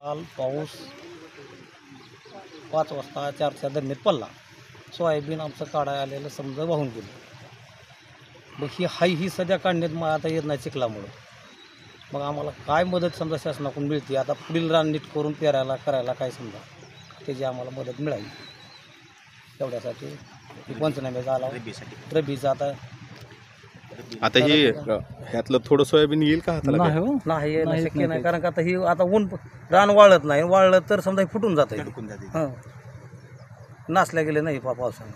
काल पाऊस 5 वाजता 4च्या दरम्यान पडला. सोयाबीन आमचं काढायला आलेलं समजा वाहून गेलं. मग ही सध्या काढण्यात मग आता येत नाही चिखलामुळं. मग आम्हाला काय मदत समजा शासनाकडून मिळते आता पुढील रान नीट करून पेरायला करायला काय समजा त्याची आम्हाला मदत मिळाली. तेवढ्यासाठी पंचनाम्याचा आला रब्बीचा आता हे ह्यातलं थोडं सोयाबीन येईल का हाताला? नाही येणं शक्य नाही, कारण का आता ही आता ऊन रान वाळत नाही, वाळलं तर समजा फुटून जात आहे. नासल्या गेले नाही पावसाने.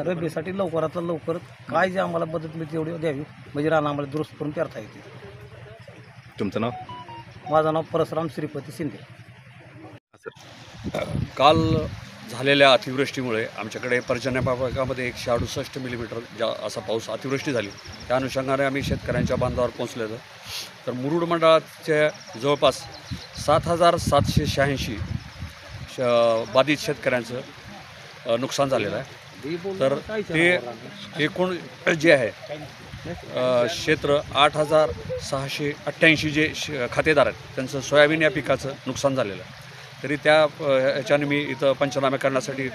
रब्बीसाठी लवकरात लवकर काय जे आम्हाला मदत मिळते एवढी द्यावी म्हणजे रान आम्हाला दुरुस्त करून पेरता येते. तुमचं नाव? माझं नाव परशुराम श्रीपती शिंदे. काल झालेल्या अतिवृष्टीमुळे आमच्याकडे पर्जन्य भागामध्ये 168 मिलीमीटर असा पाऊस अतिवृष्टी झाली. त्या अनुषंगाने आम्ही शेतकऱ्यांच्या बांधावर पोहोचलेलो. तर मुरुड मंडळाच्या जवळपास 7,786 बाधित शेतकऱ्यांचं नुकसान झालेलं आहे. तर ते एकूण जे आहे क्षेत्र 8,688 जे खातेदार आहेत त्यांचं सोयाबीन या पिकाचं नुकसान झालेलं आहे. तरी त्या ह्याच्याने मी इथं पंचनामे करण्यासाठी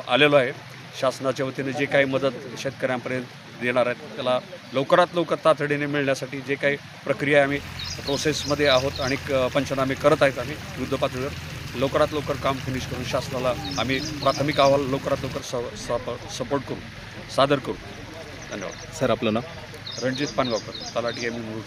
आलेलो आहे. शासनाच्या वतीने जे काही मदत शेतकऱ्यांपर्यंत देणार आहेत त्याला लवकरात लवकर तातडीने मिळण्यासाठी जे काही प्रक्रिया आम्ही प्रोसेसमध्ये आहोत आणि पंचनामे करत आहेत. आम्ही युद्ध पातळीवर लवकरात लवकर काम फिनिश करून शासनाला आम्ही प्राथमिक अहवाल लवकरात लवकर सपोर्ट करू, सादर करू. धन्यवाद. सर आपलं नाव? रणजित पानगावकर, तलाठी मुरुड.